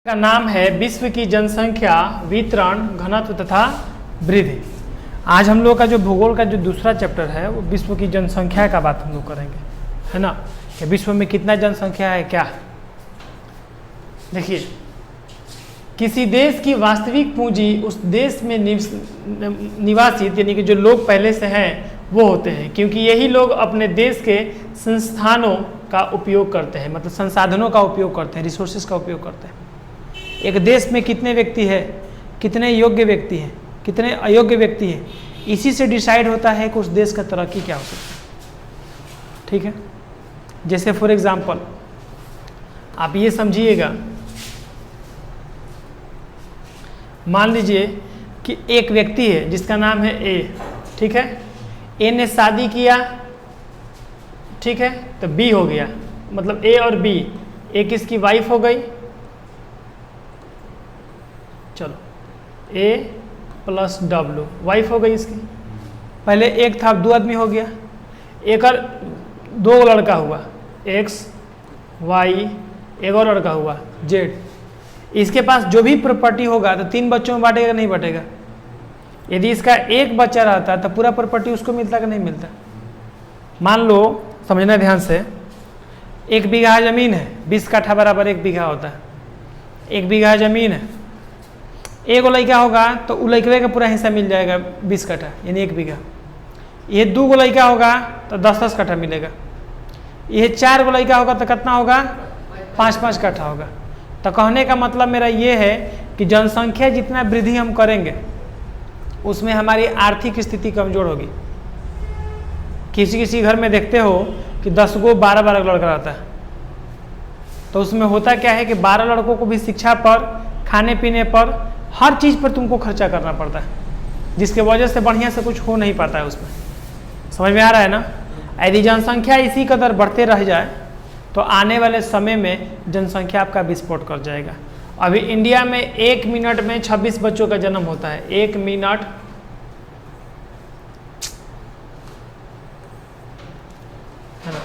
का नाम है विश्व की जनसंख्या वितरण घनत्व तथा वृद्धि। आज हम लोग का जो भूगोल का जो दूसरा चैप्टर है वो विश्व की जनसंख्या का बात हम लोग करेंगे, है ना, कि विश्व में कितना जनसंख्या है क्या। देखिए, किसी देश की वास्तविक पूंजी उस देश में निवासित यानी कि जो लोग पहले से हैं वो होते हैं, क्योंकि यही लोग अपने देश के संस्थानों का उपयोग करते हैं, मतलब संसाधनों का उपयोग करते हैं, रिसोर्सेज का उपयोग करते हैं। एक देश में कितने व्यक्ति है, कितने योग्य व्यक्ति हैं, कितने अयोग्य व्यक्ति हैं, इसी से डिसाइड होता है कि उस देश का तरक्की क्या हो सकता है। ठीक है, जैसे फॉर एग्जांपल आप ये समझिएगा, मान लीजिए कि एक व्यक्ति है जिसका नाम है ए। ठीक है, ए ने शादी किया, ठीक है, तो बी हो गया, मतलब ए और बी, एक इसकी वाइफ हो गई। चलो, ए प्लस डब्लू वाइफ हो गई इसकी। पहले एक था, अब दो आदमी हो गया, एक और दो लड़का हुआ, एक्स वाई, एक और लड़का हुआ जेड। इसके पास जो भी प्रॉपर्टी होगा तो तीन बच्चों में बांटेगा नहीं बांटेगा। यदि इसका एक बच्चा रहता तो पूरा प्रॉपर्टी उसको मिलता कि नहीं मिलता। मान लो, समझना ध्यान से, एक बीघा जमीन है, 20 काठा बराबर एक बीघा होता है। एक बीघा जमीन है, एक लड़का होगा तो उ लड़के का पूरा हिस्सा मिल जाएगा 20 काठा यानी एक बीघा। ये दो गो लड़का होगा तो 10-10 काठा मिलेगा। ये 4 गो लड़का होगा तो कितना होगा, 5-5 काठा होगा। तो कहने का मतलब मेरा ये है कि जनसंख्या जितना वृद्धि हम करेंगे उसमें हमारी आर्थिक स्थिति कमजोर होगी। किसी किसी घर में देखते हो कि 10 गो 12-12 लड़का रहता है, तो उसमें होता क्या है कि 12 लड़कों को भी शिक्षा पर, खाने पीने पर, हर चीज़ पर तुमको खर्चा करना पड़ता है, जिसके वजह से बढ़िया से कुछ हो नहीं पाता है उसमें। समझ में आ रहा है ना। यदि जनसंख्या इसी कदर बढ़ते रह जाए तो आने वाले समय में जनसंख्या आपका विस्फोट कर जाएगा। अभी इंडिया में 1 मिनट में 26 बच्चों का जन्म होता है। 1 मिनट है ना,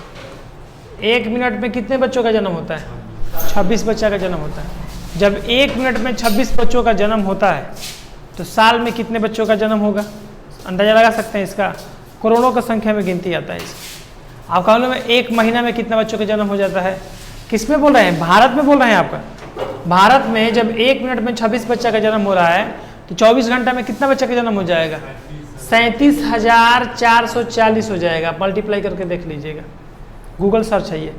1 मिनट में कितने बच्चों का जन्म होता है, 26 बच्चा का जन्म होता है। जब 1 मिनट में 26 बच्चों का जन्म होता है तो साल में कितने बच्चों का जन्म होगा, अंदाजा लगा सकते हैं इसका। करोड़ों की संख्या में गिनती आता है इसकी। आप कह लो में 1 महीना में कितना बच्चों का जन्म हो जाता है। किस में बोल रहे हैं, भारत में बोल रहे हैं आपका। भारत में जब 1 मिनट में 26 बच्चा का जन्म हो रहा है तो 24 घंटा में कितना बच्चा का जन्म हो जाएगा, 37,440 हो जाएगा। मल्टीप्लाई करके देख लीजिएगा, गूगल सर्च है ये।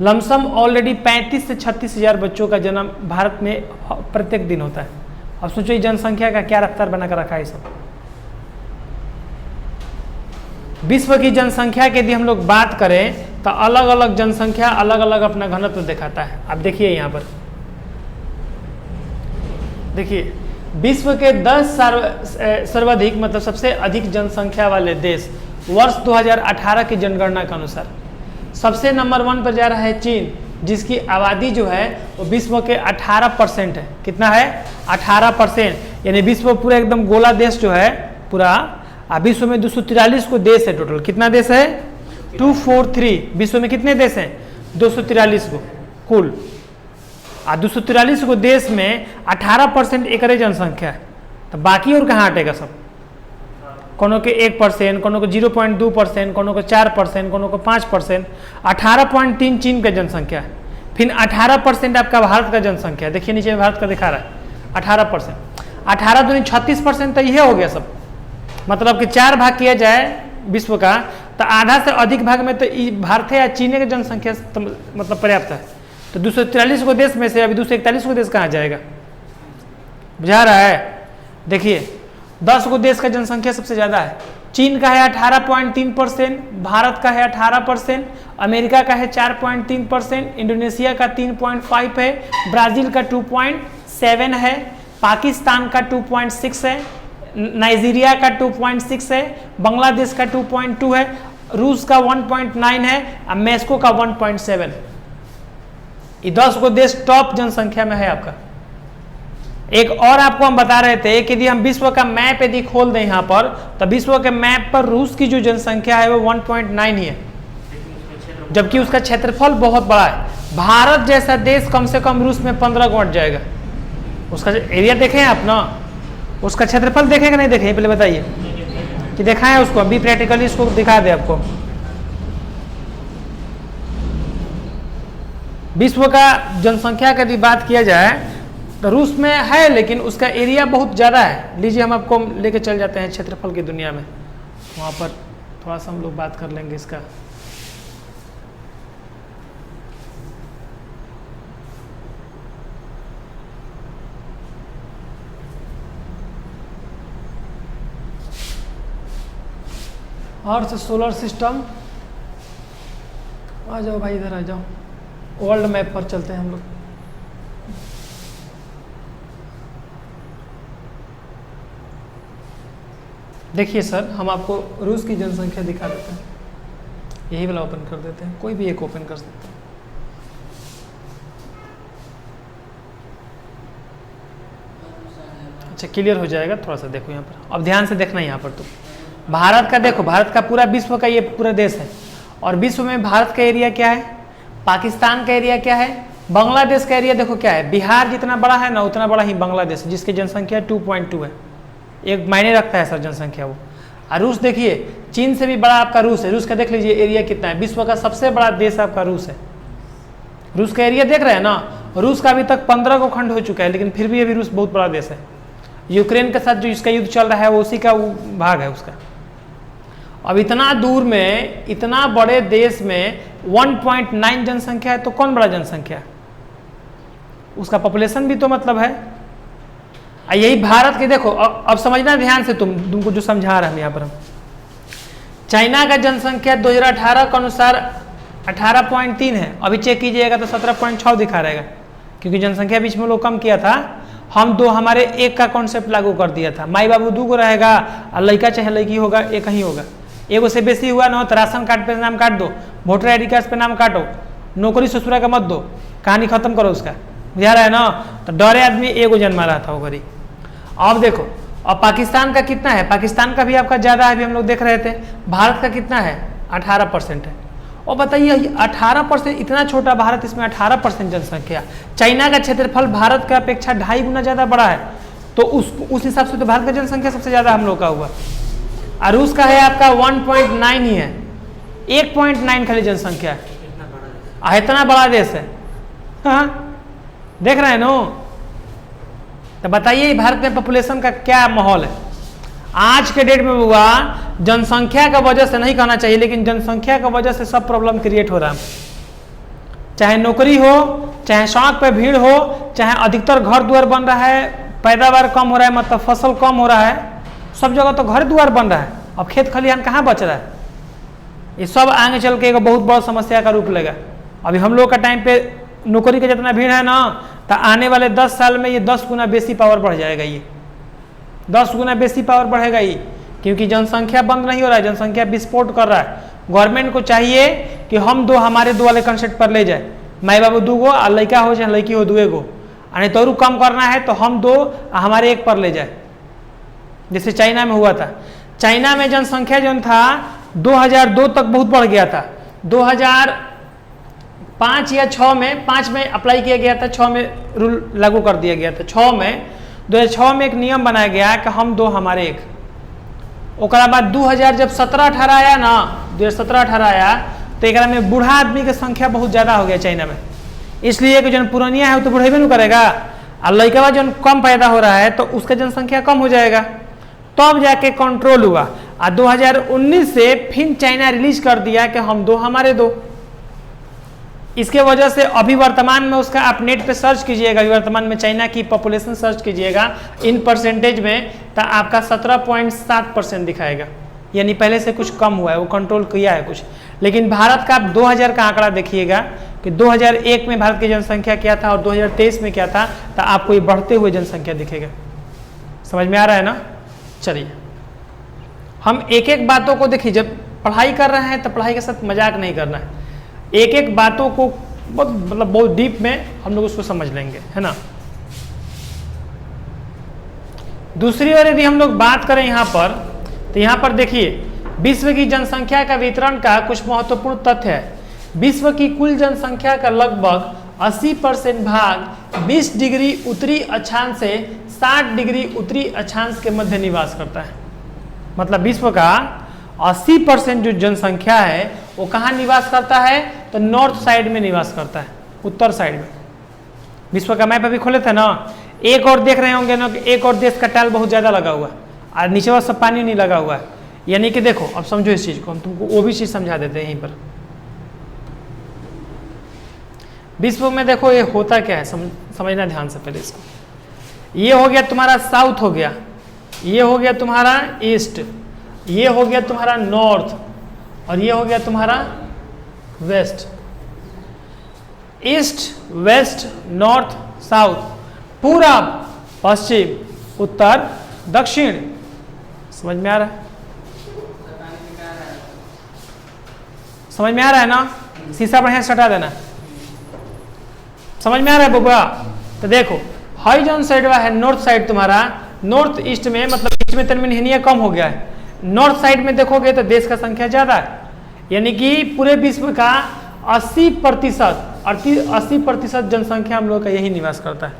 लमसम ऑलरेडी 35 से 36 हज़ार बच्चों का जन्म भारत में प्रत्येक दिन होता है। अब सोचो जनसंख्या का क्या रफ्तार बनाकर रखा है सब। विश्व की जनसंख्या की यदि हम लोग बात करें तो अलग अलग जनसंख्या अलग अलग अपना घनत्व दिखाता है। आप देखिए यहाँ पर, देखिए विश्व के 10 सर्वाधिक मतलब सबसे अधिक जनसंख्या वाले देश वर्ष 2018 की जनगणना के अनुसार सबसे नंबर 1 पर जा रहा है चीन, जिसकी आबादी जो है वो विश्व के 18% है। कितना है, 18%। यानी विश्व पूरा एकदम गोला देश जो है पूरा। विश्व में 243 को देश है टोटल। कितना देश है, 243। विश्व में कितने देश हैं, 243 को कुल। 243 को देश में 18% एकरे जनसंख्या है, तो बाकी और कहाँ हटेगा सब। कोनो के 1%, कोनो को 0.2%, कोनो को 4%, कोनो को 5%। 18.3 चीन का जनसंख्या है। फिर 18% आपका भारत का जनसंख्या है। देखिए नीचे भारत का दिखा रहा है 18%। 18 दूनी 36%, तो यह हो गया सब। मतलब कि 4 भाग किया जाए विश्व का तो आधा से अधिक भाग में तो भारत है या चीन की जनसंख्या मतलब पर्याप्त है। तो 243 को देश में से अभी 241 को देश कहाँ जाएगा, बुझा रहा है। देखिए 10 को देश का जनसंख्या सबसे ज़्यादा है। चीन का है 18.3%, भारत का है 18%, अमेरिका का है 4.3%, इंडोनेशिया का 3.5 है, ब्राज़ील का 2.7 है, पाकिस्तान का 2.6 है, नाइजीरिया का 2.6 है, बांग्लादेश का 2.2 है, रूस का 1.9 है, और मेक्सिको का 1.7। ये 10 को देश टॉप जनसंख्या में है आपका। एक और आपको हम बता रहे थे कि यदि हम विश्व का मैप यदि खोल दें यहाँ पर, तो विश्व के मैप पर रूस की जो जनसंख्या है वो 1.9 ही है, जबकि उसका क्षेत्रफल बहुत बड़ा है। भारत जैसा देश कम से कम रूस में 15 को अट जाएगा। उसका एरिया देखे हैं आप ना, उसका क्षेत्रफल देखे कि नहीं देखे पहले बताइए, कि देखा है उसको, अभी प्रैक्टिकली इसको दिखा दे आपको। विश्व का जनसंख्या का यदि बात किया जाए तो रूस में है, लेकिन उसका एरिया बहुत ज़्यादा है। लीजिए हम आपको लेके चल जाते हैं क्षेत्रफल की दुनिया में, वहाँ पर थोड़ा सा हम लोग बात कर लेंगे इसका। अर्थ सोलर सिस्टम, आ जाओ भाई इधर आ जाओ, वर्ल्ड मैप पर चलते हैं हम लोग। देखिए सर, हम आपको रूस की जनसंख्या दिखा देते हैं, यही वाला ओपन कर देते हैं, कोई भी एक ओपन कर सकते हैं। अच्छा क्लियर हो जाएगा, थोड़ा सा देखो यहाँ पर, अब ध्यान से देखना यहाँ पर। तो भारत का देखो, भारत का पूरा विश्व का ये पूरा देश है, और विश्व में भारत का एरिया क्या है, पाकिस्तान का एरिया क्या है, बांग्लादेश का एरिया देखो क्या है। बिहार जितना बड़ा है ना उतना बड़ा ही बांग्लादेश, जिसकी जनसंख्या 2.2 है, एक मायने रखता है सर जनसंख्या वो। और रूस देखिए, चीन से भी बड़ा आपका रूस है। रूस का देख लीजिए एरिया कितना है, विश्व का सबसे बड़ा देश आपका रूस है। रूस का एरिया देख रहे हैं ना, रूस का अभी तक 15 को खंड हो चुका है, लेकिन फिर भी अभी रूस बहुत बड़ा देश है। यूक्रेन के साथ जो इसका युद्ध चल रहा है वो उसी का वो भाग है उसका। अब इतना दूर में, इतना बड़े देश में 1.9 जनसंख्या है, तो कौन बड़ा जनसंख्या है, उसका पॉपुलेशन भी तो मतलब है। यही भारत के देखो, अब समझना ध्यान से, तुमको जो समझा रहे हैं यहाँ पर हम। चाइना का जनसंख्या 2018 के अनुसार 18.3 है, अभी चेक कीजिएगा तो 17.6 दिखा रहेगा, क्योंकि जनसंख्या बीच में लोग कम किया था। हम दो हमारे एक का कॉन्सेप्ट लागू कर दिया था, माई बाबू 2 को रहेगा और लड़का चाहे लड़की होगा एक ही होगा। एगो से बेसी हुआ ना हो तो राशन कार्ड पे नाम काट दो, वोटर आई डी कार्ड पे नाम काटो, नौकरी ससुरा का मत दो, कहानी खत्म करो उसका, बुझा रहा है ना। तो डरे आदमी एगो जन्मा रहा था वो घड़ी। अब देखो, अब पाकिस्तान का कितना है, पाकिस्तान का भी आपका ज़्यादा है, अभी हम लोग देख रहे थे। भारत का कितना है, 18% है। और बताइए 18%, इतना छोटा भारत, इसमें 18% जनसंख्या। चाइना का क्षेत्रफल भारत का अपेक्षा 2.5 गुना ज़्यादा बड़ा है, तो उस हिसाब से तो भारत का जनसंख्या सबसे ज़्यादा हम लोग का हुआ। और रूस का है आपका 1.9 ही है, 1.9 खाली जनसंख्या है, इतना बड़ा देश है। हाँ देख रहे हैं नो। तो बताइए भारत में पॉपुलेशन का क्या माहौल है आज के डेट में। हुआ जनसंख्या का वजह से नहीं कहना चाहिए, लेकिन जनसंख्या का वजह से सब प्रॉब्लम क्रिएट हो रहा है। चाहे नौकरी हो, चाहे सड़क पे भीड़ हो, चाहे अधिकतर घर द्वार बन रहा है, पैदावार कम हो रहा है, मतलब फसल कम हो रहा है, सब जगह तो घर द्वार बन रहा है। अब खेत खलिहान कहाँ बच रहा है, ये सब आगे चल के एक बहुत बड़ा समस्या का रूप लेगा। अभी हम लोग का टाइम पे नौकरी का जितना भीड़ है ना, तो आने वाले 10 साल में ये 10 गुना बेसी पावर बढ़ जाएगा, ये 10 गुना बेसी पावर बढ़ेगा ये, क्योंकि जनसंख्या बंद नहीं हो रहा है, जनसंख्या विस्फोट कर रहा है। गवर्नमेंट को चाहिए कि हम दो हमारे दो वाले कंसेप्ट पर ले जाए, माई बाबू 2 गो और लड़का हो चाहे लड़की हो 2 गो, यानी तो कम करना है तो हम 2 हमारे 1 पर ले जाए, जैसे चाइना में हुआ था। चाइना में जनसंख्या जो था 2002 तक बहुत बढ़ गया था, 2005 या 6 में, 5 में अप्लाई किया गया था, 6 में रूल लागू कर दिया गया था। 2006 में एक नियम बनाया गया कि हम 2 हमारे 1। ओकरा बाद 2000 जब 17-18 आया ना, 2017-18 आया तो एक में बूढ़ा आदमी की संख्या बहुत ज़्यादा हो गया चाइना में, इसलिए कि जो पुरानिया है वो तो बुढ़ेबे नहीं करेगा, और लड़का जो कम पैदा हो रहा है तो उसका जनसंख्या कम हो जाएगा, तब जाके कंट्रोल हुआ। और 2019 से फिर चाइना रिलीज कर दिया कि हम 2 हमारे 2। इसके वजह से अभी वर्तमान में उसका आप नेट पे सर्च कीजिएगा, अभी वर्तमान में चाइना की पॉपुलेशन सर्च कीजिएगा इन परसेंटेज में, तो आपका 17.7% दिखाएगा, यानी पहले से कुछ कम हुआ है, वो कंट्रोल किया है कुछ। लेकिन भारत का आप 2000 का आंकड़ा देखिएगा कि 2001 में भारत की जनसंख्या क्या था और 2023 में क्या था, तो आपको ये बढ़ते हुए जनसंख्या दिखेगा। समझ में आ रहा है ना। चलिए हम एक एक बातों को देखिए, जब पढ़ाई कर रहे हैं तो पढ़ाई के साथ मजाक नहीं करना है, एक एक बातों को बहुत डीप में हम लोग उसको समझ लेंगे, है ना। दूसरी ओर यदि हम लोग बात करें यहाँ पर, तो यहाँ पर देखिए विश्व की जनसंख्या का वितरण का कुछ महत्वपूर्ण तथ्य है। विश्व की कुल जनसंख्या का लगभग 80% भाग 20 डिग्री उत्तरी अक्षांश से 60 डिग्री उत्तरी अक्षांश के मध्य निवास करता है। मतलब विश्व का 80% जो जनसंख्या है वो कहाँ निवास करता है? तो नॉर्थ साइड में निवास करता है, उत्तर साइड में। विश्व का मैप अभी खोले थे ना, एक और देख रहे होंगे ना कि एक और देश का टाइल बहुत ज़्यादा लगा हुआ है और नीचे वाला सब पानी नहीं लगा हुआ है। यानी कि देखो, अब समझो इस चीज़ को, हम तुमको वो भी चीज़ समझा देते हैं यहीं पर। विश्व में देखो ये होता क्या है, समझना ध्यान से पहले इसको। ये हो गया तुम्हारा साउथ हो गया, ये हो गया तुम्हारा ईस्ट, ये हो गया तुम्हारा नॉर्थ और ये हो गया तुम्हारा west. East, west, north, south, पूरब, पश्चिम, उत्तर, दक्षिण। समझ में आ रहा है? समझ में आ रहा है ना? शीशा बढ़िया से हटा देना। समझ में आ रहा है बबुआ? तो देखो, हाई जॉन साइड है नॉर्थ साइड तुम्हारा, नॉर्थ ईस्ट में, मतलब ईस्ट में तनमीन हिनिया कम हो गया है। नॉर्थ साइड में देखोगे तो देश का संख्या ज़्यादा है, यानी कि पूरे विश्व का 80% जनसंख्या हम लोग का यही निवास करता है।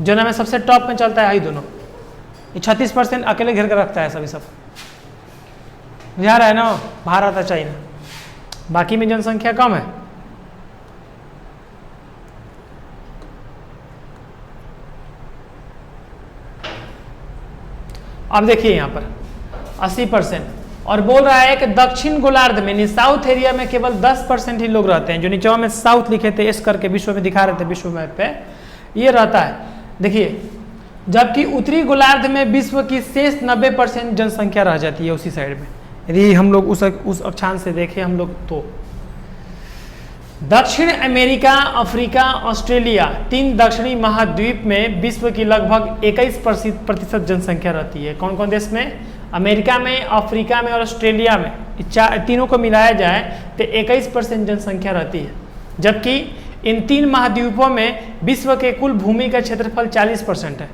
जो ना में सबसे टॉप में चलता है, यही दोनों। ये 36% अकेले घेर कर रखता है सभी सब। बुझा रहा है ना? भारत और चाइना, बाकी में जनसंख्या कम है। अब देखिए यहाँ पर 80%, और बोल रहा है कि दक्षिण गोलार्ध में, साउथ एरिया में केवल 10% ही लोग रहते हैं। जो नीचे में साउथ लिखे थे एस करके विश्व में दिखा रहे थे, विश्व मैप पे ये रहता है। देखिए, जबकि उत्तरी गोलार्ध में विश्व की शेष 90% जनसंख्या रह जाती है उसी साइड में। यदि हम लोग उस अक्षांश से देखें हम लोग तो दक्षिण अमेरिका, अफ्रीका, ऑस्ट्रेलिया, 3 दक्षिणी महाद्वीप में विश्व की लगभग 21% जनसंख्या रहती है। कौन कौन देश में? अमेरिका में, अफ्रीका में और ऑस्ट्रेलिया में। तीनों को मिलाया जाए तो 21% जनसंख्या रहती है। जबकि इन 3 महाद्वीपों में विश्व के कुल भूमि का क्षेत्रफल 40% है।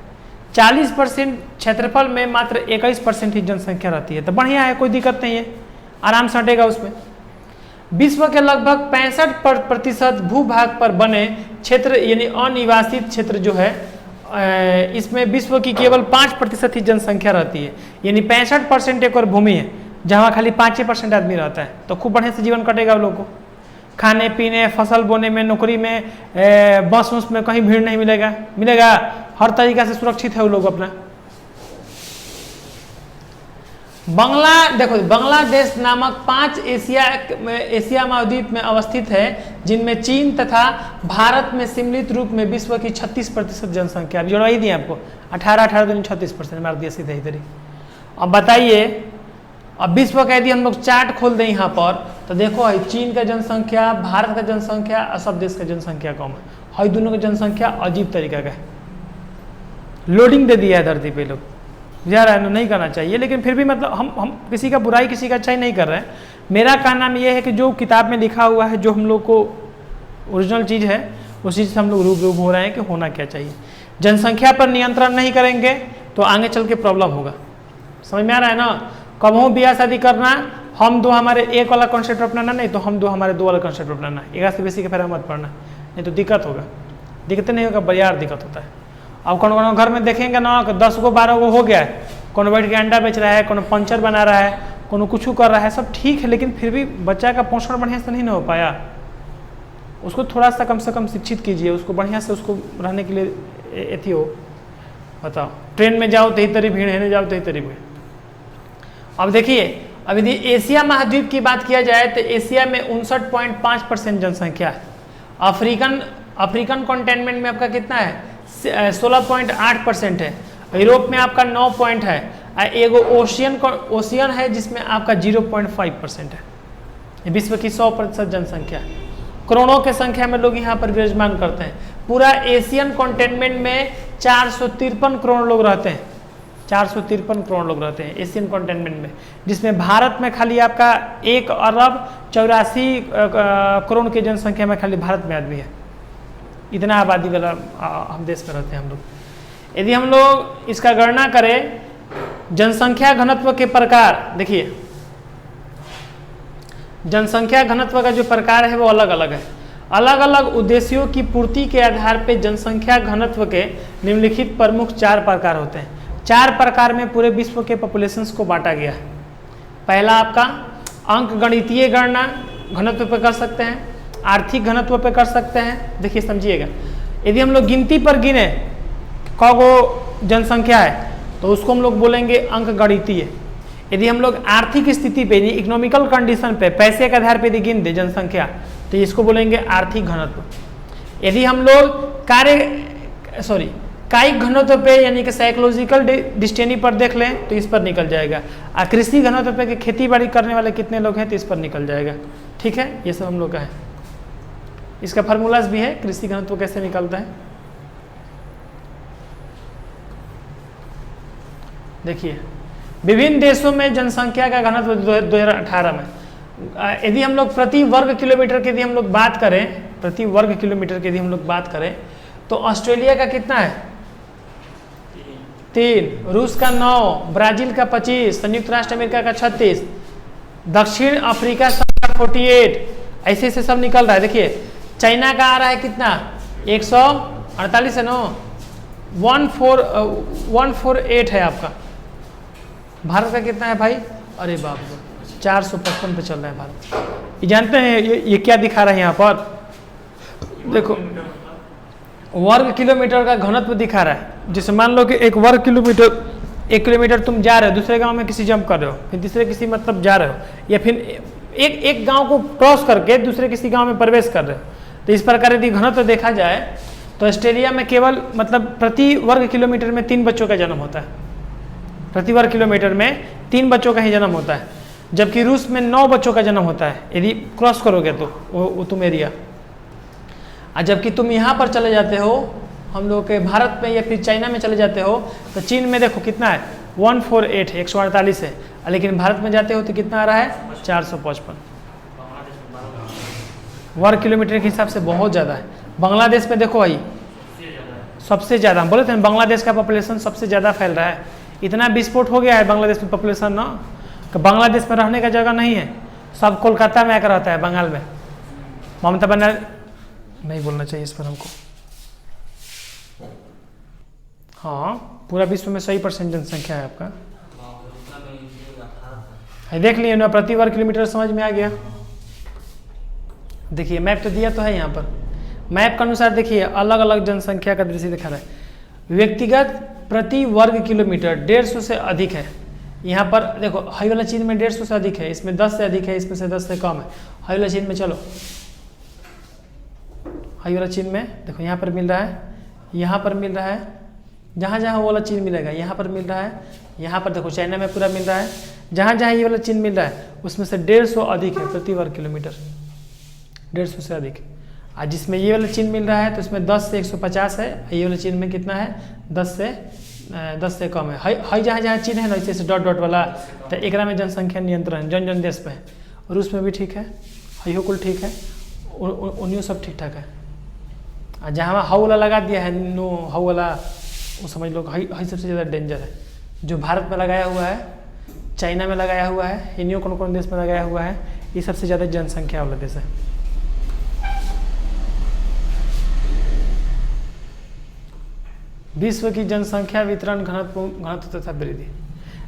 40% क्षेत्रफल में मात्र 21% ही जनसंख्या रहती है। तो बढ़िया है, कोई दिक्कत नहीं है, आराम से हटेगा उसमें। विश्व के लगभग 65% भूभाग पर बने क्षेत्र यानी अनिवासित क्षेत्र जो है, इसमें विश्व की केवल 5% ही जनसंख्या रहती है। यानी 65% एक और भूमि है जहाँ खाली 5% आदमी रहता है। तो खूब बढ़िया से जीवन कटेगा उन लोगों को, खाने पीने, फसल बोने में, नौकरी में, बस उस में कहीं भीड़ नहीं मिलेगा। हर तरीका से सुरक्षित है वो लोग अपना। देखो, बांग्लादेश नामक 5 एशिया महाद्वीप में अवस्थित है, जिनमें चीन तथा भारत में सम्मिलित रूप में विश्व की 36% जनसंख्या। अभी जोड़वा ही दी आपको, 18 36% मार दिया सीधे इधर ही। अब बताइए, अब विश्व का यदि हम लोग चार्ट खोल दें यहाँ पर तो देखो, चीन का जनसंख्या, भारत का जनसंख्या और सब देश का जनसंख्या कम है। हई दोनों की जनसंख्या अजीब तरीका का है, लोडिंग दे दिया है धरती पे लोग। जा रहा है ना, नहीं करना चाहिए, लेकिन फिर भी मतलब हम किसी का बुराई, किसी का अच्छाई नहीं कर रहे हैं। मेरा कहना में ये है कि जो किताब में लिखा हुआ है, जो हम लोग को ओरिजिनल चीज़ है, उस चीज़ से हम लोग रूबरू हो रहे हैं कि होना क्या चाहिए। जनसंख्या पर नियंत्रण नहीं करेंगे तो आगे चल के प्रॉब्लम होगा। समझ में आ रहा है ना? कब ब्याह शादी करना, हम दो हमारे एक वाला कॉन्सेप्ट अपनाना, नहीं तो हम दो हमारे दो वाला कॉन्सेप्ट अपनाना। एक से बेसी के फेरा मत पड़ना, नहीं तो दिक्कत होगा। दिक्कत नहीं होगा, बरियार दिक्कत होता है। अब कौन घर में देखेंगे ना कि 10 गो 12 गो हो गया है, कौन बैठ के अंडा बेच रहा है, कौन पंचर बना रहा है, कौन कुछ कर रहा है, सब ठीक है, लेकिन फिर भी बच्चा का पोषण बढ़िया से नहीं ना हो पाया। उसको थोड़ा सा कम से कम शिक्षित कीजिए, उसको बढ़िया से उसको रहने के लिए एथी हो। बताओ, ट्रेन में जाओ तो ही तरी भीड़ है, नहीं जाओ तो ही तरी भीड़। अब देखिए, अब यदि एशिया महाद्वीप की बात किया जाए तो एशिया में 59.5% जनसंख्या है। अफ्रीकन कॉन्टिनेंट में आपका कितना है? 16.8% है। यूरोप में आपका 9 पॉइंट है। एगो ओशियन है जिसमें आपका 0.5% है। ये विश्व की 100% जनसंख्या है। करोड़ों के संख्या में लोग यहाँ पर विराजमान करते हैं। पूरा एशियन कॉन्टिनेंट में 453 करोड़ लोग रहते हैं। 453 करोड़ लोग रहते हैं एशियन कॉन्टिनेंट में, जिसमें भारत में खाली आपका 1 अरब 84 करोड़ की जनसंख्या में खाली भारत में आदमी है। इतना आबादी वाला हम देश में रहते हैं हम लोग। यदि हम लोग इसका गणना करें जनसंख्या घनत्व के प्रकार, देखिए जनसंख्या घनत्व का जो प्रकार है वो अलग अलग है। अलग अलग उद्देश्यों की पूर्ति के आधार पर जनसंख्या घनत्व के निम्नलिखित प्रमुख 4 प्रकार होते हैं। 4 प्रकार में पूरे विश्व के पॉपुलेशंस को बांटा गया है। पहला आपका अंक गणितीय गणना घनत्व पे कर सकते हैं, आर्थिक घनत्व पे कर सकते हैं। देखिए समझिएगा, यदि हम लोग गिनती पर गिने कौगो जनसंख्या है तो उसको हम लोग बोलेंगे अंक गणितीय। यदि हम लोग आर्थिक स्थिति पे, इकोनॉमिकल कंडीशन पे, पैसे के आधार पे यदि गिन दे जनसंख्या तो इसको बोलेंगे आर्थिक घनत्व। यदि हम लोग कायिक घनत्व पे यानी कि साइकोलॉजिकल डिस्टेनी पर देख लें तो इस पर निकल जाएगा। और कृषि घनत्व पे कि खेती बाड़ी करने वाले कितने लोग हैं तो इस पर निकल जाएगा। ठीक है, ये सब हम लोग का है। इसका फार्मूलाज भी है, कृषि घनत्व कैसे निकलता है। देखिए विभिन्न देशों में जनसंख्या का घनत्व 2018 में, यदि हम लोग प्रति वर्ग किलोमीटर की यदि हम लोग बात करें, प्रति वर्ग किलोमीटर की यदि हम लोग बात करें तो ऑस्ट्रेलिया का कितना है 3, रूस का 9, ब्राजील का 25, संयुक्त राष्ट्र अमेरिका का 36, दक्षिण अफ्रीका का 48, ऐसे ऐसे सब निकल रहा है। देखिए चाइना का आ रहा है कितना 148 है ना, 148 है आपका। भारत का कितना है भाई, अरे बाप रे 455 पे चल रहा है भारत। ये जानते हैं ये क्या दिखा रहा है यहाँ पर, देखो वर्ग किलोमीटर का घनत्व दिखा रहा है। जैसे मान लो कि 1 किलोमीटर तुम जा रहे हो, दूसरे गांव में किसी जंप कर रहे हो, फिर तीसरे किसी मतलब जा रहे हो, या फिर एक गांव को क्रॉस करके दूसरे किसी गांव में प्रवेश कर रहे हो। तो इस प्रकार यदि घनत्व देखा जाए तो ऑस्ट्रेलिया में केवल मतलब प्रति वर्ग किलोमीटर में 3 बच्चों का जन्म होता है। प्रति वर्ग किलोमीटर में 3 बच्चों का ही जन्म होता है, जबकि रूस में 9 बच्चों का जन्म होता है यदि क्रॉस करोगे तो वो तुम एरिया। और जबकि तुम यहाँ पर चले जाते हो हम लोग के भारत में या फिर चाइना में चले जाते हो तो चीन में देखो कितना है 148 है, 148 है, लेकिन भारत में जाते हो तो कितना आ रहा है 455 वर्ग किलोमीटर के हिसाब से बहुत ज़्यादा है। बांग्लादेश में देखो भाई सबसे ज़्यादा, हम बोले थे बांग्लादेश का पॉपुलेशन सबसे ज़्यादा फैल रहा है। इतना विस्फोट हो गया है बांग्लादेश में पॉपुलेशन ना कि बांग्लादेश में रहने का जगह नहीं है, सब कोलकाता में आकर रहता है, बंगाल में। ममता बनर्जी नहीं बोलना चाहिए इस पर हमको। हाँ पूरा विश्व में 100% जनसंख्या है आपका, देख लिए ना, प्रति वर्ग किलोमीटर समझ में आ गया। देखिए मैप तो दिया तो है यहाँ पर, मैप के अनुसार देखिए अलग अलग जनसंख्या का दृश्य दिखा रहा है। व्यक्तिगत प्रति वर्ग किलोमीटर 150 से अधिक है। यहाँ पर देखो हाई वाला चीन में 150 से अधिक है, इसमें 10 से अधिक है, इसमें से 10 से कम है। हाई वाला चीन में चलो, हाई वाला चीन में देखो यहाँ पर मिल रहा है, यहाँ पर मिल रहा है, जहाँ जहाँ वो वाला चीन मिलेगा यहाँ पर मिल रहा है, यहाँ पर देखो चाइना में पूरा मिल रहा है, जहाँ जहाँ ये वाला चीन मिल रहा है उसमें से 150 अधिक है प्रति वर्ग किलोमीटर, 150 से अधिक। आज जिसमें ये वाला चीन मिल रहा है तो इसमें 10 से 150 है, ये वाला चीन में कितना है 10 से कम है। हाई जहाँ जहाँ चीन है ना जैसे डॉट डॉट वाला, तो एक में जनसंख्या नियंत्रण जन देश पे है, और उसमें भी ठीक है, हाई कुल ठीक है, उन्हीं सब ठीक ठाक है। और जहाँ हाउ वाला लगा दिया है नो हाउ वाला, वो समझ लो हाई सबसे ज़्यादा डेंजर है। जो भारत में लगाया हुआ है, चाइना में लगाया हुआ है, इन्हीं कौन कौन देश में लगाया हुआ है, ये सबसे ज़्यादा जनसंख्या वाला देश है। विश्व की जनसंख्या वितरण घनत्व तथा वृद्धि।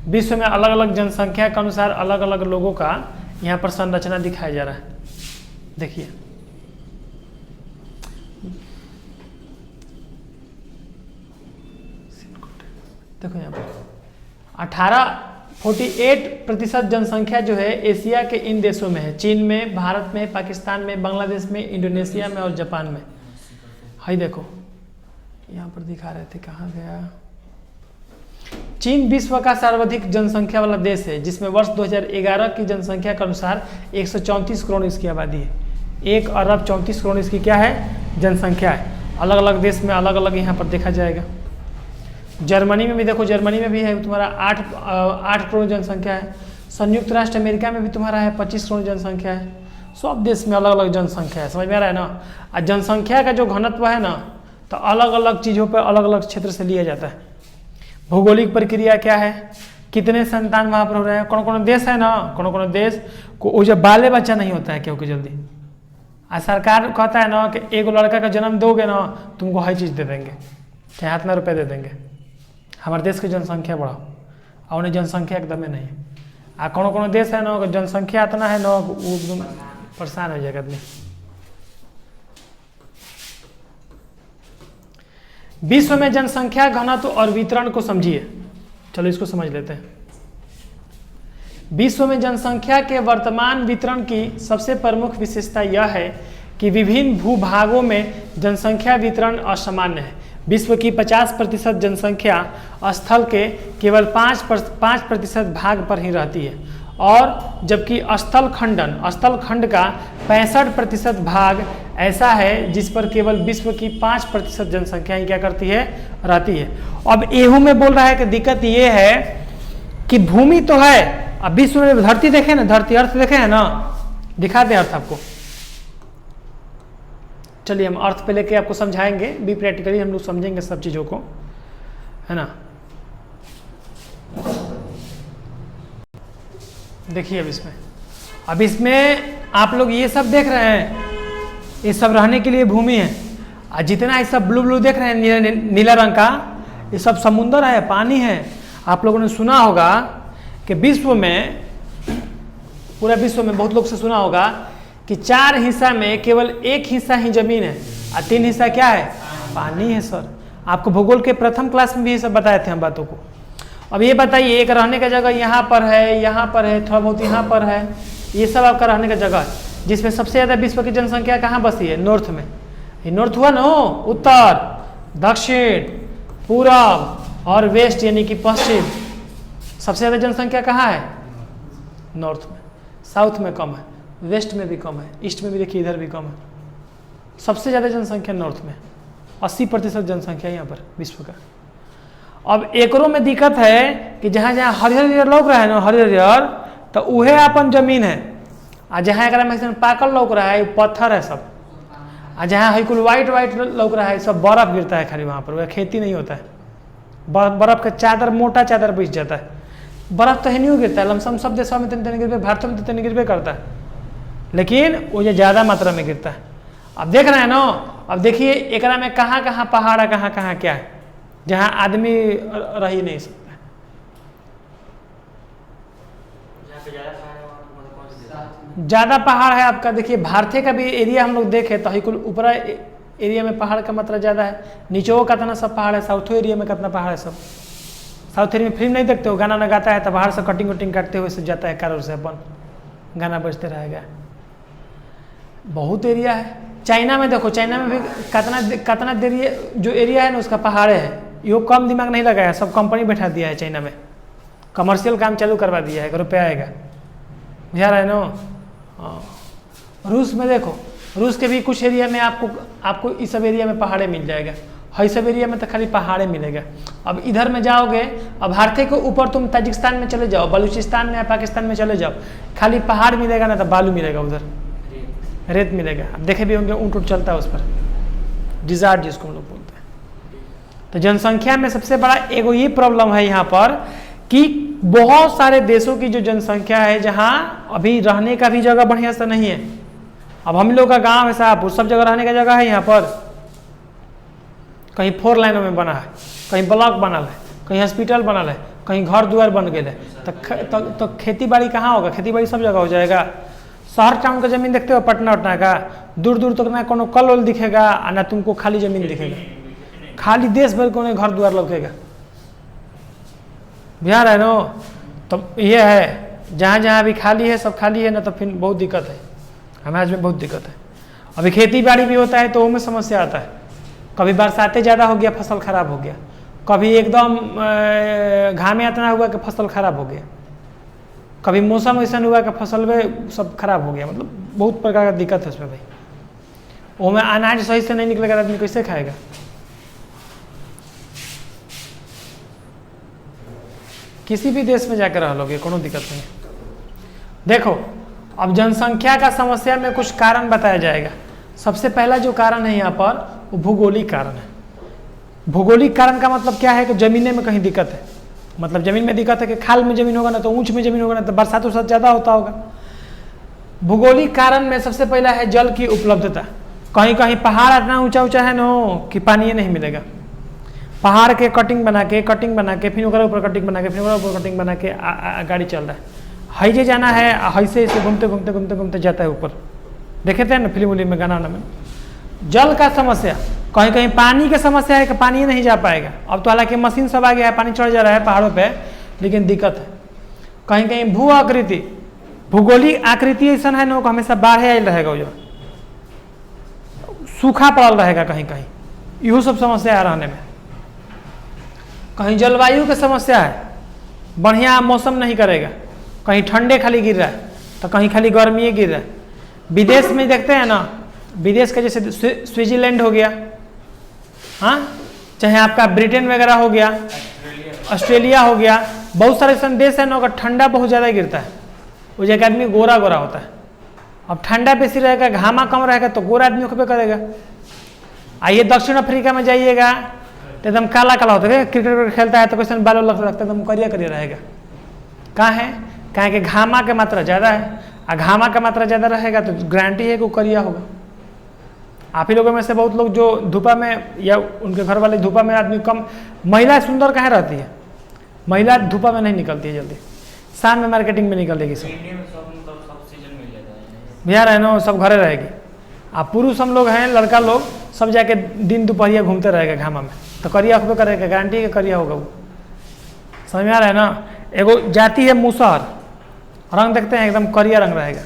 विश्व में अलग अलग जनसंख्या के अनुसार अलग अलग लोगों का यहाँ पर संरचना दिखाया जा रहा है। देखिए देखो यहाँ पर 48% जनसंख्या जो है एशिया के इन देशों में है, चीन में, भारत में, पाकिस्तान में, बांग्लादेश में, इंडोनेशिया में और जापान में। हाई देखो यहाँ पर दिखा रहे थे, कहाँ गया। चीन विश्व का सर्वाधिक जनसंख्या वाला देश है, जिसमें वर्ष 2011 की जनसंख्या के अनुसार 134 करोड़ इसकी आबादी है। 1 अरब 34 करोड़ इसकी क्या है जनसंख्या है। अलग अलग देश में अलग अलग यहाँ पर देखा जाएगा। जर्मनी में भी देखो, जर्मनी में भी है तुम्हारा 8 करोड़ जनसंख्या है। संयुक्त राष्ट्र अमेरिका में भी तुम्हारा है 25 करोड़ जनसंख्या है। सब देश में अलग अलग जनसंख्या है, समझ में आ रहा है ना। और जनसंख्या का जो घनत्व है ना तो अलग अलग चीज़ों पर अलग अलग क्षेत्र से लिया जाता है। भौगोलिक प्रक्रिया क्या है, कितने संतान वहाँ पर हो रहे हैं। कौन कौन देश है ना, कौन कौन देश को वो जब बाले बच्चा नहीं होता है क्योंकि जल्दी, आज सरकार कहता है ना कि एक लड़का का जन्म दोगे ना तुमको हर चीज़ दे देंगे, चाहे इतना रुपये दे देंगे। हमारे देश की जनसंख्या बढ़ाओ, और उन्हें जनसंख्या एकदम नहीं। आ कौन देश है ना जनसंख्या इतना है ना वो एकदम परेशान हो जाएगा आदमी। विश्व में जनसंख्या घनत्व और वितरण को समझिए। चलो इसको समझ लेते हैं। विश्व में जनसंख्या के वर्तमान वितरण की सबसे प्रमुख विशेषता यह है कि विभिन्न भूभागों में जनसंख्या वितरण असामान्य है। विश्व की 50% जनसंख्या स्थल के केवल 5% भाग पर ही रहती है, और जबकि स्थल खंड का 65% भाग ऐसा है जिस पर केवल विश्व की 5% जनसंख्या ही क्या करती है, रहती है। अब एहू में बोल रहा है कि दिक्कत ये है कि भूमि तो है, अब विश्व में धरती देखे ना, धरती अर्थ देखे है ना, दिखाते हैं अर्थ आपको। चलिए हम अर्थ पे लेके आपको समझाएंगे, भी प्रैक्टिकली हम लोग समझेंगे सब चीजों को, है ना। देखिए अब इसमें आप लोग ये सब देख रहे हैं, ये सब रहने के लिए भूमि है। और जितना ये सब ब्लू ब्लू देख रहे हैं नीला रंग का, ये सब समुंदर है, पानी है। आप लोगों ने सुना होगा कि विश्व में, पूरा विश्व में बहुत लोग से सुना होगा कि 4 हिस्सा में केवल 1 हिस्सा ही जमीन है और 3 हिस्सा क्या है, पानी है। सर आपको भूगोल के प्रथम क्लास में भी ये सब बताए थे हम बातों को। अब ये बताइए, एक रहने का जगह यहाँ पर है, थोड़ा बहुत यहाँ पर है, ये सब आपका रहने का जगह है, जिसमें सबसे ज़्यादा विश्व की जनसंख्या कहाँ बसी है, नॉर्थ में। ये नॉर्थ हुआ ना, उत्तर, दक्षिण, पूरब और वेस्ट यानी कि पश्चिम। सबसे ज़्यादा जनसंख्या कहाँ है, नॉर्थ में। साउथ में कम है, वेस्ट में भी कम है, ईस्ट में भी देखिए इधर भी कम है। सबसे ज़्यादा जनसंख्या नॉर्थ में, 80% जनसंख्या यहाँ पर विश्व का। अब एकरों में दिक्कत है कि जहाँ जहाँ हरियर लौक रहा है ना, हरियर, तो उहे अपन जमीन है, और जहाँ एक में पाकल लौक रहा है पत्थर है सब, और जहाँ है कुल वाइट लौक रहा है सब बर्फ गिरता है खाली, वहाँ पर वह खेती नहीं होता है। बर्फ का चादर, मोटा चादर बिछ जाता है। बर्फ तो है नहीं गिरता है, लमसम सब देशों में तन गिरबे, भारत में तन गिरबे करता है, लेकिन वो जो ज़्यादा मात्रा में गिरता है। अब देख रहे हैं ना, अब देखिए एकरा में कहाँ कहाँ पहाड़ है, कहाँ कहाँ क्या है, जहाँ आदमी रह ही नहीं सकता है। ज़्यादा पहाड़ है आपका, देखिए भारतीय का भी एरिया हम लोग देखें तो कुल ऊपरा एरिया में पहाड़ का मात्रा ज़्यादा है, नीचों का कितना सब पहाड़ है, साउथ एरिया में कितना पहाड़ है सब। साउथ एरिया में फिल्म नहीं देखते हो, गाना ना गाता है तो बाहर से कटिंग वटिंग काटते हुए से जाता है कारों से, अपन गाना बजते रहेगा। बहुत एरिया है। चाइना में देखो, चाइना में भी कितना देर जो एरिया है ना उसका पहाड़ है। यो कम दिमाग नहीं लगाया, सब कंपनी बैठा दिया है चाइना में, कमर्शियल काम चालू करवा दिया है, रुपया आएगा, बुझा रहा है ना। रूस में देखो, रूस के भी कुछ एरिया में आपको इस सब एरिया में पहाड़े मिल जाएगा, हई सब एरिया में तो खाली पहाड़े मिलेगा। अब इधर में जाओगे, अब भारतीय के ऊपर तुम ताजिकिस्तान में चले जाओ, बलूचिस्तान में या पाकिस्तान में चले जाओ, खाली पहाड़ मिलेगा ना तो बालू मिलेगा, उधर रेत मिलेगा। अब देखे भी होंगे ऊँट चलता है उस पर, डिजार्ट जिसको हम लोग बोलते हैं। तो जनसंख्या में सबसे बड़ा एगो ये प्रॉब्लम है यहाँ पर कि बहुत सारे देशों की जो जनसंख्या है जहाँ अभी रहने का भी जगह बढ़िया से नहीं है। अब हम लोग का गांव है शाहपुर, सब जगह रहने का जगह है यहाँ पर, कहीं 4 लाइनों में बना है, कहीं ब्लॉक बनल है, कहीं हॉस्पिटल बनल है, कहीं घर द्वार बन गए है। तो खेती बाड़ी कहाँ होगा, खेती बाड़ी सब जगह हो जाएगा। शहर टाउन का जमीन देखते हो, पटना उटना का, दूर दूर तक ना कोनो कल वल दिखेगा और ना तुमको खाली जमीन दिखेगा, खाली देश भर को घर द्वार लौकेगा, बिहार है ना। तो ये है, जहाँ जहाँ भी खाली है सब खाली है ना, तो फिर बहुत दिक्कत है, हमारे में बहुत दिक्कत है। अभी खेती बाड़ी भी होता है तो उसमें समस्या आता है, कभी बरसातें ज़्यादा हो गया फसल खराब हो गया, कभी एकदम घामे इतना हुआ कि फसल खराब हो गया, कभी मौसम ऐसा हुआ कि फसल में सब खराब हो गया। मतलब बहुत प्रकार का दिक्कत है उसमें भाई। वो में अनाज सही से नहीं निकलेगा, आदमी कैसे खाएगा। किसी भी देश में जाकर रह लोगे, कोनो दिक्कत नहीं। देखो अब जनसंख्या का समस्या में कुछ कारण बताया जाएगा। सबसे पहला जो कारण है यहाँ पर वो भूगोलिक कारण है। भूगोलिक कारण का मतलब क्या है कि जमीने में कहीं दिक्कत है, मतलब ज़मीन में दिक्कत है कि खाल में ज़मीन होगा ना तो ऊंच में ज़मीन होगा ना तो बरसात उरसात ज़्यादा होता होगा। भूगोलिक कारण में सबसे पहला है जल की उपलब्धता। कहीं कहीं पहाड़ इतना ऊंचा ऊंचा है न कि पानी नहीं मिलेगा। पहाड़ के कटिंग बना के फिर ओकरा ऊपर कटिंग बना के फिर ओकरा ऊपर कटिंग बना के गाड़ी चल रहा है। हईजे जाना है, हईसे ऐसे घूमते जाता है ऊपर। देखे थे ना फिल्म उलिम में, गाना में। जल का समस्या, कहीं कहीं पानी की समस्या है कि पानी नहीं जा पाएगा। अब तो हालांकि मशीन सब आ गया है, पानी चढ़ जा रहा है पहाड़ों पे, लेकिन दिक्कत है। कहीं कहीं भू आकृति, भूगोलिक आकृति ऐसा है ना हमेशा बाढ़ आयल रहेगा, जो सूखा पड़ल रहेगा कहीं कहीं, इहो सब समस्या है रहने में। कहीं जलवायु की समस्या है, बढ़िया मौसम नहीं करेगा, कहीं ठंडे खाली गिर रहा है तो कहीं खाली गर्मी गिर रहा है। विदेश में देखते हैं ना, विदेश का जैसे स्विट्जरलैंड हो गया, हाँ, चाहे आपका ब्रिटेन वगैरह हो गया, ऑस्ट्रेलिया हो गया, बहुत सारे ऐसे देश है ना अगर ठंडा बहुत ज़्यादा गिरता है, वो जगह आदमी गोरा गोरा होता है। अब ठंडा बेसी रहेगा, घामा कम रहेगा तो गोरा आदमी होकर करेगा। आइए दक्षिण अफ्रीका में जाइएगा तो एकदम काला काला होता है, क्रिकेट खेलता है तो कैसे बालों लगता है, एकदम करिया करिया रहेगा। कहाँ है? कहाँ के घामा की मात्रा ज़्यादा है, और घामा का मात्रा ज़्यादा रहेगा तो गारंटी है कि वो करिया होगा। आप ही लोगों में से बहुत लोग जो धूपा में या उनके घर वाले धूपा में आदमी कम, महिला सुंदर कहाँ रहती है? महिला धूपा में नहीं निकलती है जल्दी, शाम में मार्केटिंग में निकलेगी सब। बिहार है ना, सब घरे रहेगी। आप पुरुष हम लोग हैं, लड़का लोग सब जाके दिन दोपहरिया घूमते रहेगा घामा में, तो करिया होकर करेगा, गारंटी है करिया होगा वो। समझ में आ रहा है ना? एगो जाति है मुसहर, रंग देखते हैं एकदम करिया रंग रहेगा।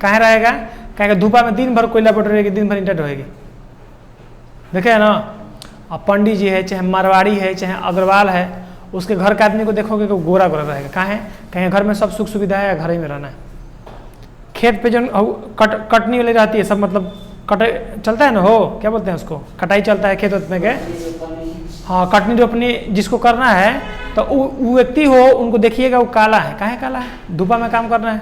कहाँ रहेगा? कहेगा धूपा में दिन भर कोयला पट रहेगी, दिन भर ईंटा ढोएगी। देखे है ना? अब पंडित जी है, चाहे मारवाड़ी है, चाहे अग्रवाल है, उसके घर के आदमी को देखोगे कि गोरा गोरा रहेगा। कहाँ है? कहीं घर में सब सुख सुविधा है, घर ही में रहना है। खेत पे जो कटनी वाली रहती है सब, मतलब कटाई चलता है ना, हो क्या बोलते हैं उसको, कटाई चलता है खेत में के, हाँ, कटनी रोपनी जिसको करना है तो वो व्यक्ति हो, उनको देखिएगा वो काला है। काहे काला है? धूपा में काम करना है।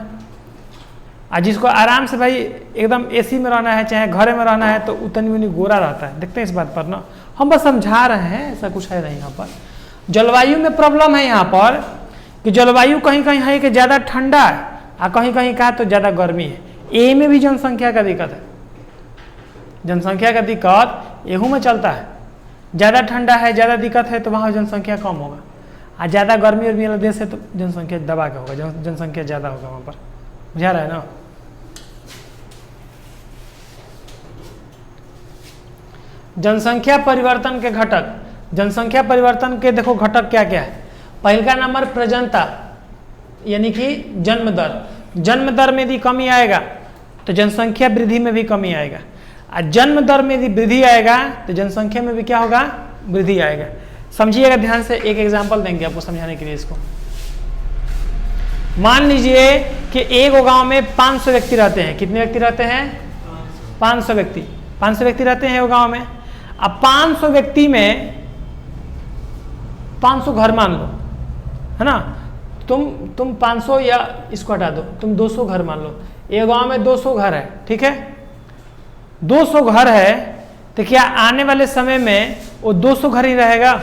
और जिसको आराम से भाई एकदम एसी में रहना है, चाहे घर में रहना है, तो उतनी उतनी गोरा रहता है। देखते हैं इस बात पर ना, हम बस समझा रहे हैं, ऐसा कुछ है नहीं यहाँ पर। जलवायु में प्रॉब्लम है यहाँ पर कि जलवायु कहीं कहीं है कि ज़्यादा ठंडा है और कहीं कहीं का तो ज़्यादा गर्मी है। ए में भी जनसंख्या का दिक्कत है, जनसंख्या का दिक्कत एहू में चलता है। ज़्यादा ठंडा है, ज़्यादा दिक्कत है तो वहाँ जनसंख्या कम होगा, और ज़्यादा गर्मी और वाला देश है तो जनसंख्या दबा के होगा, जनसंख्या ज़्यादा होगा वहाँ पर। बुझा रहा है ना? जनसंख्या परिवर्तन के घटक, जनसंख्या परिवर्तन के देखो घटक क्या क्या है। पहला नंबर प्रजनता, यानी कि जन्म दर। जन्म दर में यदि कमी आएगा तो जनसंख्या वृद्धि में भी कमी आएगा, और जन्म दर में यदि वृद्धि आएगा तो जनसंख्या में भी क्या होगा? वृद्धि आएगा। समझिएगा ध्यान से, एक एग्जांपल देंगे आपको समझाने के लिए इसको। मान लीजिए कि एक गांव में 500 व्यक्ति रहते हैं। कितने व्यक्ति रहते हैं? 500 व्यक्ति। 500 व्यक्ति रहते हैं वो गांव में। अब 500 व्यक्ति में 500 घर मान लो, है ना? तुम 500 या इसको हटा दो, तुम 200 घर मान लो। एक गांव में 200 घर है, ठीक है? 200 घर है तो क्या आने वाले समय में वो 200 घर ही रहेगा?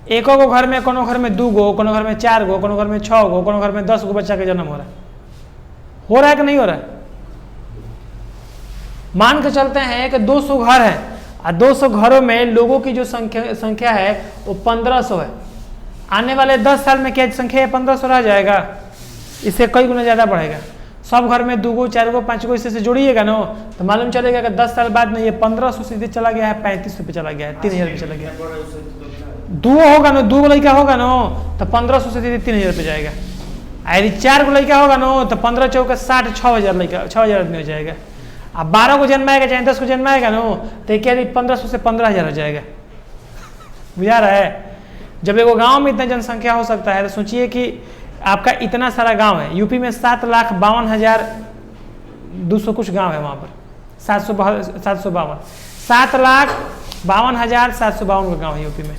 एको घर में, कोनो घर में 2 गो, कोनो घर में 4 गो, कोनो घर में 6 गो, कोनो घर में 10 गो बच्चा के जन्म हो रहा है कि नहीं हो रहा है? मान के चलते हैं कि 200 घर है और 200 घरों में लोगों की जो संख्या है वो 1500 है। आने वाले 10 साल में क्या संख्या 1500 रह जाएगा? इससे कई गुना ज़्यादा बढ़ेगा। सब घर में 2 गो, 4 गो, 5 गो इससे जोड़िएगा ना, तो मालूम चलेगा कि 10 साल बाद में ये 1500 सीधे चला गया है 3500 पे चला गया है, 3000 पे चला गया है। 2 होगा ना, 2 गो लड़का होगा ना तो 1500 से सीधे 3000 पे जाएगा। यदि 4 गो लड़का होगा ना तो 15 चौका 60, 6000 लड़का, 6000 आदमी हो जाएगा। अब 12 को जन्माएगा चाहे 10 को जन्माएगा ना तो क्या 1500 से 15000 हो जाएगा। बुझा रहा है? जब एगो गांव में इतना जनसंख्या हो सकता है तो सोचिए कि आपका इतना सारा गांव है। यूपी में 7,52,200 कुछ गांव है, वहाँ पर 752 7,52,752 का गांव है यूपी में।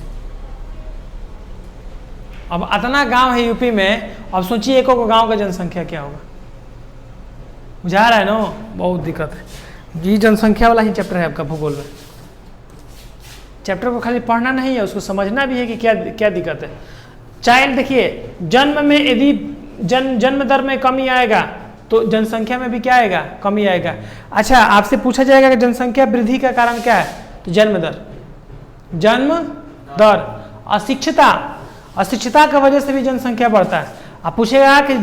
अब इतना गांव है यूपी में, अब सोचिए एको गांव का जनसंख्या क्या होगा। बुझा रहा है ना? बहुत दिक्कत है जी। जनसंख्या वाला ही चैप्टर है आपका भूगोल में। चैप्टर को खाली पढ़ना नहीं है, उसको समझना भी है कि क्या क्या दिक्कत है। चाइल्ड देखिए, जन्म में यदि जन्म दर में कमी आएगा तो जनसंख्या में भी क्या आएगा, कमी आएगा। अच्छा, आपसे पूछा जाएगा कि जनसंख्या वृद्धि का कारण क्या है, तो जन्म दर। अशिक्षिता की वजह से भी जनसंख्या बढ़ता है। आप पूछेगा कि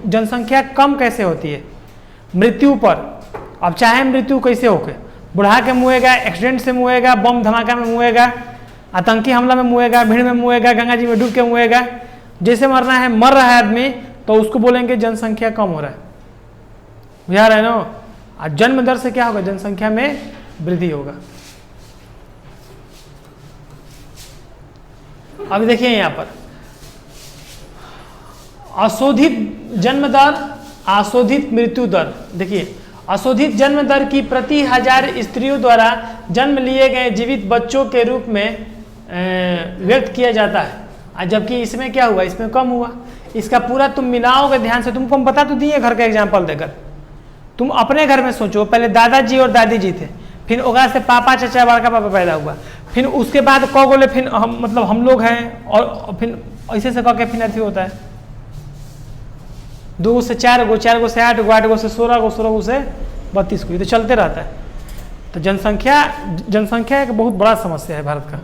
जनसंख्या कम कैसे होती है, मृत्यु पर। अब चाहे मृत्यु कैसे होके, बुढ़ा के मुएगा, एक्सीडेंट से मुएगा, बम धमाका में मुएगा, आतंकी हमला में मुएगा, भीड़ में मुएगा, गंगा जी में डूब के मुएगा, जैसे मरना है मर रहा है आदमी, तो उसको बोलेंगे जनसंख्या कम हो रहा है। बुझा रहे ना। और जन्म दर से क्या होगा, जनसंख्या में वृद्धि होगा। अभी देखिए यहाँ पर अशोधित जन्म दर, अशोधित मृत्यु दर। देखिए, अशोधित जन्म दर की प्रति 1000 स्त्रियों द्वारा जन्म लिए गए जीवित बच्चों के रूप में व्यक्त किया जाता है, जबकि इसमें क्या हुआ, इसमें कम हुआ। इसका पूरा तुम मिलाओगे ध्यान से, तुमको हम बता तो दिए घर का एग्जाम्पल देकर। तुम अपने घर में सोचो, पहले दादाजी और दादी जी थे, फिर ओकरा से पापा चाचा बड़का पापा पैदा हुआ, फिर उसके बाद कौ गोले फिर हम लोग हैं, और फिर ऐसे से कह के फिर अथी होता है 2 से 4 गो, 4 गो से 8 गो, 8 गो से 16 गो, 16 गो से 32 गो, ये तो चलते रहता है। तो जनसंख्या एक बहुत बड़ा समस्या है भारत का।